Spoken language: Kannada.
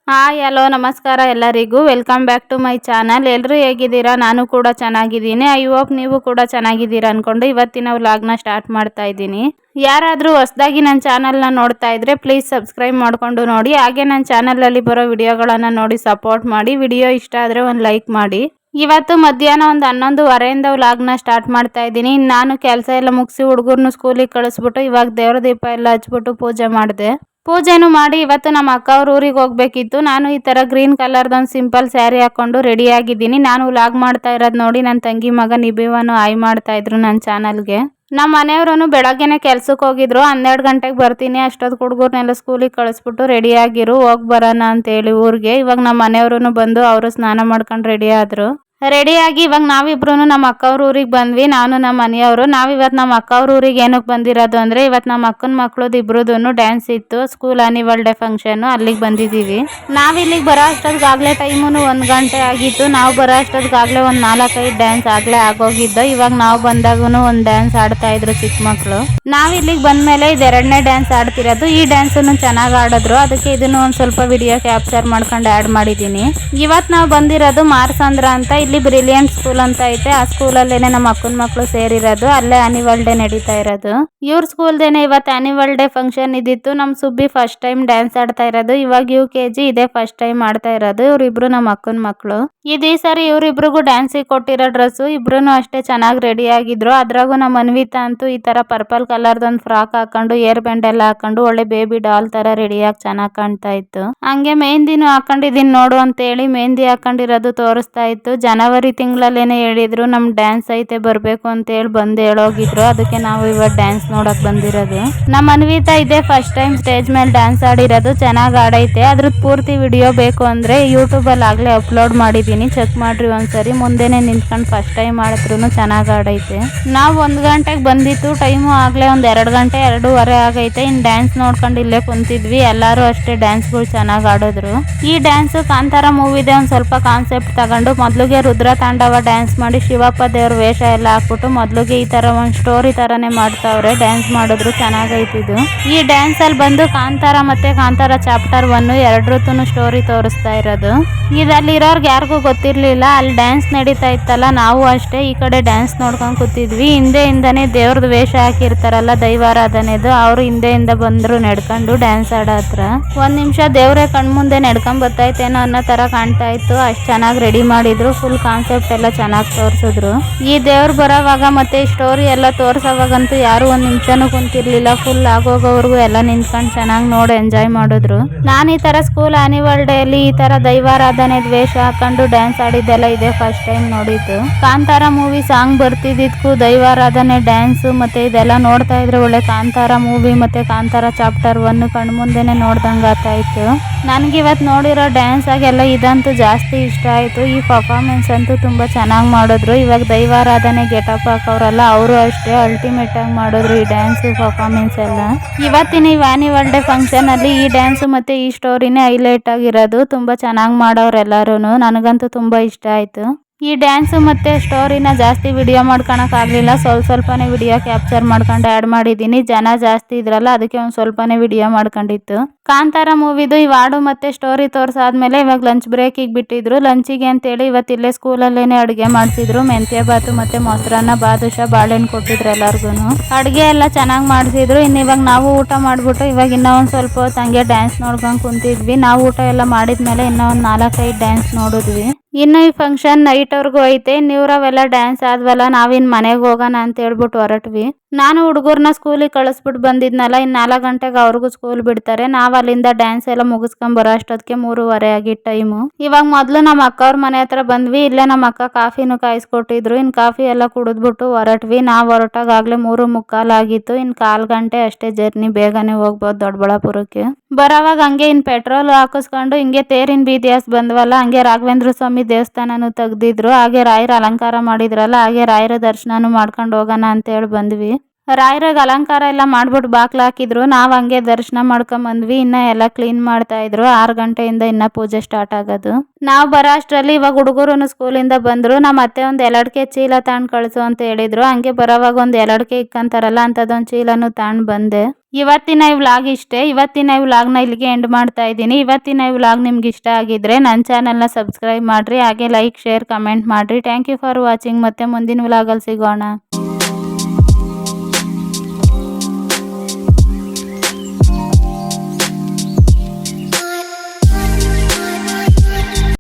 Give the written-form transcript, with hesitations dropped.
ಹಾಯ್ ಹಲೋ ನಮಸ್ಕಾರ ಎಲ್ಲರಿಗೂ welcome back to my channel. ಎಲ್ಲರೂ ಹೇಗಿದ್ದೀರಾ? ನಾನು ಕೂಡ ಚೆನ್ನಾಗಿದ್ದೀನಿ. ಐ ಹೋಪ್ ನೀವು ಕೂಡ ಚೆನ್ನಾಗಿದ್ದೀರಾ ಅಂದ್ಕೊಂಡು ಇವತ್ತಿನ ವ್ಲಾಗ್ನ ಸ್ಟಾರ್ಟ್ ಮಾಡ್ತಾ ಇದ್ದೀನಿ. ಯಾರಾದರೂ ಹೊಸದಾಗಿ ನನ್ನ ಚಾನಲ್ನ ನೋಡ್ತಾ ಇದ್ರೆ ಪ್ಲೀಸ್ ಸಬ್ಸ್ಕ್ರೈಬ್ ಮಾಡಿಕೊಂಡು ನೋಡಿ. ಹಾಗೆ ನನ್ನ ಚಾನಲಲ್ಲಿ ಬರೋ ವಿಡಿಯೋಗಳನ್ನು ನೋಡಿ ಸಪೋರ್ಟ್ ಮಾಡಿ. ವಿಡಿಯೋ ಇಷ್ಟ ಆದರೆ ಒಂದು ಲೈಕ್ ಮಾಡಿ. ಇವತ್ತು ಮಧ್ಯಾಹ್ನ ಒಂದು 11:30 ವ್ಲಾಗ್ನ ಸ್ಟಾರ್ಟ್ ಮಾಡ್ತಾ ಇದ್ದೀನಿ. ನಾನು ಕೆಲಸ ಎಲ್ಲ ಮುಗಿಸಿ ಹುಡುಗರನ್ನು ಸ್ಕೂಲಿಗೆ ಕಳಿಸ್ಬಿಟ್ಟು ಇವಾಗ ದೇವ್ರ ದೀಪ ಎಲ್ಲ ಹಚ್ಬಿಟ್ಟು ಪೂಜೆ ಮಾಡಿದೆ. ಪೂಜೆನೂ ಮಾಡಿ ಇವತ್ತು ನಮ್ಮ ಅಕ್ಕ ಅವ್ರ ಊರಿಗೆ ಹೋಗ್ಬೇಕಿತ್ತು. ನಾನು ಈ ಥರ ಗ್ರೀನ್ ಕಲರ್ದೊಂದು ಸಿಂಪಲ್ ಸ್ಯಾರಿ ಹಾಕ್ಕೊಂಡು ರೆಡಿ ಆಗಿದ್ದೀನಿ. ನಾನು ವ್ಲಾಗ್ ಮಾಡ್ತಾ ಇರೋದು ನೋಡಿ ನನ್ನ ತಂಗಿ ಮಗ ನಿಬಿವನು ಆಯ್ ಮಾಡ್ತಾ ಇದ್ರು ನನ್ನ ಚಾನಲ್ಗೆ. ನಮ್ಮ ಮನೆಯವರು ಬೆಳಗ್ಗೆನೆ ಕೆಲ್ಸಕ್ಕೆ ಹೋಗಿದ್ರು. 12 ಗಂಟೆಗೆ ಬರ್ತೀನಿ, ಅಷ್ಟೊತ್ತು ಹುಡುಗರ್ನೆಲ್ಲ ಸ್ಕೂಲಿಗೆ ಕಳಿಸ್ಬಿಟ್ಟು ರೆಡಿ ಆಗಿರು, ಹೋಗಿ ಬರೋಣ ಅಂತೇಳಿ ಊರಿಗೆ. ಇವಾಗ ನಮ್ಮ ಮನೆಯವರು ಬಂದು ಅವರು ಸ್ನಾನ ಮಾಡ್ಕೊಂಡು ರೆಡಿ ಆದರು. ರೆಡಿಯಾಗಿ ಇವಾಗ ನಾವಿಬ್ರು ನಮ್ಮ ಅಕ್ಕ ಅವ್ರ ಊರಿಗೆ ಬಂದ್ವಿ. ನಾನು ನಮ್ಮ ಮನೆಯವರು ನಾವಿವತ್ತು ನಮ್ಮ ಅಕ್ಕ ಅವ್ರ ಊರಿಗೆ ಏನಕ್ಕೆ ಬಂದಿರೋದು ಅಂದರೆ ಇವತ್ತು ನಮ್ಮ ಅಕ್ಕನ ಮಕ್ಳದ್ದು ಇಬ್ರದ್ದು ಡ್ಯಾನ್ಸ್ ಇತ್ತು. ಸ್ಕೂಲ್ ಆನ್ಯುವಲ್ ಡೇ ಫಂಕ್ಷನ್, ಅಲ್ಲಿಗೆ ಬಂದಿದ್ದೀವಿ. ನಾವಿಲ್ಲಿಗೆ ಬರೋ ಅಷ್ಟೊತ್ತಿಗಾಗಲೇ ಟೈಮು 1 ಗಂಟೆ ಆಗಿತ್ತು. ನಾವು ಬರೋ ಅಷ್ಟೊತ್ತಿಗಾಗಲೇ ಒಂದು 4-5 ಡ್ಯಾನ್ಸ್ ಆಗಲೇ ಆಗೋಗಿದ್ದು. ಇವಾಗ ನಾವು ಬಂದಾಗೂ ಒಂದು ಡ್ಯಾನ್ಸ್ ಆಡ್ತಾ ಇದ್ರು ಚಿಕ್ಕ ಮಕ್ಕಳು. ನಾವಿಲ್ಲಿಗೆ ಬಂದಮೇಲೆ ಇದು 2ನೇ ಡ್ಯಾನ್ಸ್ ಆಡ್ತಿರೋದು. ಈ ಡ್ಯಾನ್ಸನ್ನು ಚೆನ್ನಾಗಿ ಆಡಿದ್ರು, ಅದಕ್ಕೆ ಇದನ್ನು ಒಂದು ಸ್ವಲ್ಪ ವಿಡಿಯೋ ಕ್ಯಾಪ್ಚರ್ ಮಾಡ್ಕೊಂಡು ಆ್ಯಡ್ ಮಾಡಿದ್ದೀನಿ. ಇವತ್ತು ನಾವು ಬಂದಿರೋದು ಮಾರ್ಸಂದ್ರ ಅಂತ. ಇಲ್ಲಿ ಬ್ರಿಲಿಯಂಟ್ ಸ್ಕೂಲ್ ಅಂತ ಐತೆ. ಆ ಸ್ಕೂಲಲ್ಲೇನೆ ನಮ್ಮ ಅಕ್ಕನ ಮಕ್ಕಳು ಸೇರಿರೋದು. ಅಲ್ಲೇ ಆನ್ಯುವಲ್ ಡೇ ನಡೀತಾ ಇರೋದು. ಇವ್ರ ಸ್ಕೂಲ್ದೇನೆ ಇವತ್ತು ಆನ್ಯುವಲ್ ಡೇ ಫಂಕ್ಷನ್ ಇದ್ದಿತ್ತು. ನಮ್ಮ ಸುಬ್ಬಿ ಫಸ್ಟ್ ಟೈಮ್ ಡ್ಯಾನ್ಸ್ ಆಡ್ತಾ ಇರೋದು. ಇವಾಗ UKG ಇದೇ ಫಸ್ಟ್ ಟೈಮ್ ಆಡ್ತಾ ಇರೋದು. ಇವರಿಬ್ರು ನಮ್ಮ ಅಕ್ಕನ ಮಕ್ಕಳು. ಈ ಸರಿ ಇವರಿಬ್ರಿಗೂ ಡ್ಯಾನ್ಸಿಗೆ ಕೊಟ್ಟಿರೋ ಡ್ರೆಸ್ಸು. ಇಬ್ರು ಅಷ್ಟೇ ಚೆನ್ನಾಗಿ ರೆಡಿ ಆಗಿದ್ರು. ಅದ್ರಾಗೂ ನಮ್ಮ ಅನ್ವಿತಾ ಅಂತೂ ಈ ತರ ಪರ್ಪಲ್ ಕಲರ್ದೊಂದು ಫ್ರಾಕ್ ಹಾಕೊಂಡು ಏರ್ ಬ್ಯಾಂಡ್ ಎಲ್ಲ ಹಾಕೊಂಡು ಒಳ್ಳೆ ಬೇಬಿ ಡಾಲ್ ತರ ರೆಡಿಯಾಗಿ ಚೆನ್ನಾಗಿ ಕಾಣ್ತಾ ಇತ್ತು. ಹಂಗೆ ಮೆಹಂದಿನೂ ಹಾಕೊಂಡಿದ್ದೀನಿ ನೋಡು ಅಂತ ಹೇಳಿ ಮೆಹಂದಿ ಹಾಕೊಂಡಿರೋದು ತೋರಿಸ್ತಾ ಇತ್ತು. ಜನವರಿ ತಿಂಗಳಲ್ಲೇನೆ ಹೇಳಿದ್ರು ನಮ್ ಡ್ಯಾನ್ಸ್ ಐತೆ ಬರ್ಬೇಕು ಅಂತ ಹೇಳಿ ಬಂದು ಹೇಳೋಗಿದ್ರು. ಅದಕ್ಕೆ ನಾವು ಇವತ್ತು ಡ್ಯಾನ್ಸ್ ನೋಡಕ್ ಬಂದಿರೋದು. ನಮ್ಮ ಅನ್ವಿತಾ ಇದೇ ಫಸ್ಟ್ ಟೈಮ್ ಸ್ಟೇಜ್ ಮೇಲೆ ಡ್ಯಾನ್ಸ್ ಆಡಿರೋದು. ಚೆನ್ನಾಗಿ ಆಡೈತೆ. ಅದ್ರದ್ದು ಪೂರ್ತಿ ವಿಡಿಯೋ ಬೇಕು ಅಂದ್ರೆ ಯೂಟ್ಯೂಬ್ ಅಲ್ಲಿ ಆಗ್ಲೇ ಅಪ್ಲೋಡ್ ಮಾಡಿದೀನಿ, ಚೆಕ್ ಮಾಡ್ರಿ ಒಂದ್ಸರಿ. ಮುಂದೆನೆ ನಿಂತ್ಕೊಂಡು ಫಸ್ಟ್ ಟೈಮ್ ಆಡಿದ್ರು ಚೆನ್ನಾಗಿ ಆಡೈತೆ. ನಾವು 1 ಗಂಟೆಗೆ ಬಂದಿತ್ತು. ಟೈಮು ಆಗ್ಲೇ ಒಂದು 2 ಗಂಟೆ 2:15 ಆಗೈತೆ. ಇನ್ ಡ್ಯಾನ್ಸ್ ನೋಡ್ಕೊಂಡು ಇಲ್ಲೇ ಕುಂತಿದ್ವಿ. ಎಲ್ಲಾರು ಅಷ್ಟೇ ಡ್ಯಾನ್ಸ್ಗಳು ಚೆನ್ನಾಗಿ ಆಡಿದ್ರು. ಈ ಡ್ಯಾನ್ಸ್ ಕಾಂತಾರ ಮೂವಿದೆ ಒಂದು ಸ್ವಲ್ಪ ಕಾನ್ಸೆಪ್ಟ್ ತಗೊಂಡು ಮೊದಲಿಗೆ ರುದ್ರ ತಾಂಡವ ಡ್ಯಾನ್ಸ್ ಮಾಡಿ ಶಿವಪ್ಪ ದೇವ್ರ ವೇಷ ಎಲ್ಲ ಹಾಕ್ಬಿಟ್ಟು ಮೊದಲಿಗೆ ಈ ತರ ಒಂದು ಸ್ಟೋರಿ ತರಾನೇ ಮಾಡ್ತಾವ್ರೆ. ಡ್ಯಾನ್ಸ್ ಮಾಡಿದ್ರು ಚೆನ್ನಾಗೈತಿದು. ಈ ಡ್ಯಾನ್ಸ್ ಅಲ್ಲಿ ಬಂದು ಕಾಂತಾರ ಮತ್ತೆ ಕಾಂತಾರ ಚಾಪ್ಟರ್ 1 ಎರಡರದ್ದು ಸ್ಟೋರಿ ತೋರಿಸ್ತಾ ಇರೋದು. ಇದಲ್ಲಿರೋರ್ಗೆ ಯಾರಿಗೂ ಗೊತ್ತಿರ್ಲಿಲ್ಲ. ಅಲ್ಲಿ ಡ್ಯಾನ್ಸ್ ನಡೀತಾ ಇತ್ತಲ್ಲ, ನಾವು ಅಷ್ಟೇ ಈ ಕಡೆ ಡ್ಯಾನ್ಸ್ ನೋಡ್ಕೊಂಡು ಕೂತಿದ್ವಿ. ಹಿಂದೆಯಿಂದನೇ ದೇವ್ರದ್ದು ವೇಷ ಹಾಕಿರ್ತಾರಲ್ಲ ದೈವಾರಾಧನೆದು, ಅವ್ರು ಹಿಂದೆಯಿಂದ ಬಂದ್ರು ನಡ್ಕೊಂಡು ಡ್ಯಾನ್ಸ್ ಆಡೋ ಹತ್ರ. 1 ನಿಮಿಷ ದೇವ್ರೆ ಕಣ್ಮುಂದೆ ನಡ್ಕೊಂಡ್ ಬರ್ತೈತೇನೋ ಅನ್ನೋ ತರ ಕಾಣ್ತಾ ಇತ್ತು. ಅಷ್ಟು ಚೆನ್ನಾಗಿ ರೆಡಿ ಮಾಡಿದ್ರು. ಫುಲ್ ಕಾನ್ಸೆಪ್ಟ್ ಎಲ್ಲ ಚೆನ್ನಾಗಿ ತೋರಿಸಿದ್ರು. ಈ ದೇವ್ರು ಬರೋವಾಗ ಮತ್ತೆ ಸ್ಟೋರಿ ಎಲ್ಲ ತೋರ್ಸೋವಾಗಂತೂ ಯಾರು 1 ನಿಮಿಷನೂ ಕುಂತಿರ್ಲಿಲ್ಲ. ಫುಲ್ ಆಗೋಗೋವರೆಗೂ ಎಲ್ಲ ನಿಂತ್ಕೊಂಡು ಚೆನ್ನಾಗಿ ನೋಡಿ ಎಂಜಾಯ್ ಮಾಡಿದ್ರು. ನಾನು ಈ ತರ ಸ್ಕೂಲ್ ಆನ್ಯುವಲ್ ಡೇ ಅಲ್ಲಿ ಈ ತರ ದೈವಾರಾಧನೆ ವೇಷ ಹಾಕೊಂಡು ಡ್ಯಾನ್ಸ್ ಆಡಿದ್ದೆಲ್ಲ ಇದೇ ಫಸ್ಟ್ ಟೈಮ್ ನೋಡಿದ್ದು. ಕಾಂತಾರ ಮೂವಿ ಸಾಂಗ್ ಬರ್ತಿದ್ದಕ್ಕೂ ದೈವಾರಾಧನೆ ಡ್ಯಾನ್ಸ್ ಮತ್ತೆ ಇದೆಲ್ಲ ನೋಡ್ತಾ ಇದ್ರೆ ಒಳ್ಳೆ ಕಾಂತಾರ ಮೂವಿ ಮತ್ತೆ ಕಾಂತಾರ ಚಾಪ್ಟರ್ 1 ಕಣ್ಮುಂದೆನೆ ನೋಡ್ದಂಗ ಆಗ್ತಾ ಇತ್ತು. ನನ್ಗೆ ಇವತ್ತು ನೋಡಿರೋ ಡ್ಯಾನ್ಸ್ ಆಗೆಲ್ಲ ಇದಂತೂ ಜಾಸ್ತಿ ಇಷ್ಟ ಆಯ್ತು. ಈ ಪರ್ಫಾರ್ಮೆನ್ಸ್ ಅಂತೂ ತುಂಬಾ ಚೆನ್ನಾಗಿ ಮಾಡಿದ್ರು. ಇವಾಗ ದೈವಾರಾಧನೆ ಗೆಟಪ್ ಹಾಕವ್ರಲ್ಲ, ಅವರು ಅಷ್ಟೇ ಅಲ್ಟಿಮೇಟ್ ಆಗಿ ಮಾಡಿದ್ರು ಈ ಡ್ಯಾನ್ಸ್ ಪರ್ಫಾರ್ಮೆನ್ಸ್ ಎಲ್ಲ. ಇವತ್ತಿನ ಈ ಆನ್ಯುವಲ್ ಡೇ ಫಂಕ್ಷನ್ ಅಲ್ಲಿ ಈ ಡ್ಯಾನ್ಸ್ ಮತ್ತೆ ಈ ಸ್ಟೋರಿನೇ ಹೈಲೈಟ್ ಆಗಿರೋದು. ತುಂಬಾ ಚೆನ್ನಾಗಿ ಮಾಡೋರು ಎಲ್ಲರೂ. ನನಗಂತೂ ತುಂಬಾ ಇಷ್ಟ ಆಯ್ತು. ಈ ಡ್ಯಾನ್ಸ್ ಮತ್ತೆ ಸ್ಟೋರಿನ ಜಾಸ್ತಿ ವಿಡಿಯೋ ಮಾಡ್ಕೊಳಕ್ ಆಗ್ಲಿಲ್ಲ. ಸ್ವಲ್ಪನೇ ವಿಡಿಯೋ ಕ್ಯಾಪ್ಚರ್ ಮಾಡ್ಕೊಂಡು ಆ್ಯಡ್ ಮಾಡಿದ್ದೀನಿ. ಜನ ಜಾಸ್ತಿ ಇದ್ರಲ್ಲ, ಅದಕ್ಕೆ ಒಂದು ಸ್ವಲ್ಪನೇ ವಿಡಿಯೋ ಮಾಡ್ಕೊಂಡಿತ್ತು. ಕಾಂತಾರ ಮೂವಿದು ಈ ಹಾಡು ಮತ್ತೆ ಸ್ಟೋರಿ ತೋರ್ಸಾದ್ಮೇಲೆ ಇವಾಗ ಲಂಚ್ ಬ್ರೇಕಿಗೆ ಬಿಟ್ಟಿದ್ರು. ಲಂಚಿಗೆ ಅಂತೇಳಿ ಇವತ್ತಿಲ್ಲೇ ಸ್ಕೂಲಲ್ಲೇನೆ ಅಡುಗೆ ಮಾಡ್ತಿದ್ರು. ಮೆಂತ್ಯ ಬಾತು ಮತ್ತೆ ಮೊಸರನ್ನ, ಬಾದುಷಾ, ಬಾಳೆಹಣ್ಣು ಕೊಟ್ಟಿದ್ರು ಎಲ್ಲರಿಗೂ. ಅಡುಗೆ ಎಲ್ಲ ಚೆನ್ನಾಗಿ ಮಾಡಿಸಿದ್ರು. ಇನ್ನು ಇವಾಗ ನಾವು ಊಟ ಮಾಡ್ಬಿಟ್ಟು ಇವಾಗ ಇನ್ನೂ ಒಂದು ಸ್ವಲ್ಪ ಹೊತ್ತು ಹಂಗೆ ಡ್ಯಾನ್ಸ್ ನೋಡ್ಕೊಂಡು ಕುಂತಿದ್ವಿ. ನಾವು ಊಟ ಎಲ್ಲ ಮಾಡಿದ್ಮೇಲೆ ಇನ್ನೂ ಒಂದು 4-5 ಡ್ಯಾನ್ಸ್ ನೋಡಿದ್ವಿ. ಇನ್ನು ಈ ಫಂಕ್ಷನ್ ನೈಟ್ವರೆಗೂ ಐತೆ. ನೀವ್ರವೆಲ್ಲ ಡ್ಯಾನ್ಸ್ ಆದ್ವಲ್ಲ, ನಾವಿನ್ ಮನೆಗೆ ಹೋಗೋಣ ಅಂತ ಹೇಳ್ಬಿಟ್ಟು ಹೊರಟ್ವಿ. ನಾನು ಹುಡುಗರ್ನ ಸ್ಕೂಲಿಗೆ ಕಳಿಸ್ಬಿಟ್ಟು ಬಂದಿದ್ನಲ್ಲ, ಇನ್ನು 4 ಗಂಟೆಗೆ ಅವ್ರಿಗೂ ಸ್ಕೂಲ್ ಬಿಡ್ತಾರೆ. ನಾವು ಅಲ್ಲಿಂದ ಡ್ಯಾನ್ಸ್ ಎಲ್ಲ ಮುಗಿಸ್ಕೊಂಡ್ ಬರೋ ಅಷ್ಟೊತ್ತಿಗೆ 3:30 ಆಗಿತ್ತು ಟೈಮು. ಇವಾಗ ಮೊದಲು ನಮ್ಮ ಅಕ್ಕ ಅವ್ರ ಮನೆ ಹತ್ರ ಬಂದ್ವಿ. ಇಲ್ಲೇ ನಮ್ಮ ಅಕ್ಕ ಕಾಫಿನೂ ಕಾಯಿಸ್ಕೊಟ್ಟಿದ್ರು. ಇನ್ನು ಕಾಫಿ ಎಲ್ಲ ಕುಡಿದ್ಬಿಟ್ಟು ಹೊರಟ್ವಿ. ನಾವು ಹೊರಟಾಗಲೇ 3:45 ಆಗಿತ್ತು. ಇನ್ನು 1/4 ಗಂಟೆ ಅಷ್ಟೇ ಜರ್ನಿ, ಬೇಗನೆ ಹೋಗ್ಬೋದು ದೊಡ್ಡಬಳ್ಳಾಪುರಕ್ಕೆ. ಬರೋವಾಗ ಹಂಗೆ ಇನ್ನು ಪೆಟ್ರೋಲ್ ಹಾಕಿಸ್ಕೊಂಡು ಹಿಂಗೆ ತೇರಿನ ಬೀದಿ ಬಂದ್ವಲ್ಲ, ಹಂಗೆ ರಾಘವೇಂದ್ರ ಸ್ವಾಮಿ ದೇವಸ್ಥಾನನೂ ತೆಗ್ದಿದ್ರು. ಹಾಗೆ ರಾಯರ ಅಲಂಕಾರ ಮಾಡಿದ್ರಲ್ಲ, ಹಾಗೆ ರಾಯರ ದರ್ಶನನೂ ಮಾಡ್ಕೊಂಡು ಹೋಗೋಣ ಅಂತ ಹೇಳಿ ಬಂದ್ವಿ. ರಾಯರಿಗೆ ಅಲಂಕಾರ ಎಲ್ಲ ಮಾಡ್ಬಿಟ್ಟು ಬಾಕ್ಲು ಹಾಕಿದ್ರು. ನಾವು ಹಂಗೆ ದರ್ಶನ ಮಾಡ್ಕೊಂಡ್ ಬಂದ್ವಿ. ಇನ್ನ ಎಲ್ಲ ಕ್ಲೀನ್ ಮಾಡ್ತಾ ಇದ್ರು. 6 ಗಂಟೆಯಿಂದ ಇನ್ನ ಪೂಜೆ ಸ್ಟಾರ್ಟ್ ಆಗೋದು. ನಾವು ಬರೋ ಅಷ್ಟರಲ್ಲಿ ಇವಾಗ ಹುಡುಗರು ಸ್ಕೂಲಿಂದ ಬಂದ್ರು. ನಮ್ಮ ಅತ್ತೆ ಒಂದು 2 ಚೀಲ ತಗೊಂಡು ಕಳಿಸು ಅಂತ ಹೇಳಿದ್ರು. ಹಂಗೆ ಬರೋವಾಗ ಒಂದು 2 ಇಕ್ಕಂತಾರಲ್ಲ ಅಂಥದ್ದೊಂದು ಚೀಲನೂ ತಗೊಂಡು ಬಂದೆ. ಇವತ್ತಿನ ಈ ವ್ಲಾಗ್ ಇಷ್ಟೇ. ಇವತ್ತಿನ ಈ ವ್ಲಾಗ್ನ ಇಲ್ಲಿಗೆ ಎಂಡ್ ಮಾಡ್ತಾ ಇದ್ದೀನಿ. ಇವತ್ತಿನ ಈ ವ್ಲಾಗ್ ನಿಮ್ಗೆ ಇಷ್ಟ ಆಗಿದ್ರೆ ನನ್ನ ಚಾನಲ್ನ ಸಬ್ಸ್ಕ್ರೈಬ್ ಮಾಡಿರಿ, ಹಾಗೆ ಲೈಕ್ ಶೇರ್ ಕಮೆಂಟ್ ಮಾಡಿರಿ. Thank you for watching. ಮತ್ತೆ ಮುಂದಿನ ವ್ಲಾಗಲ್ಲಿ ಸಿಗೋಣ.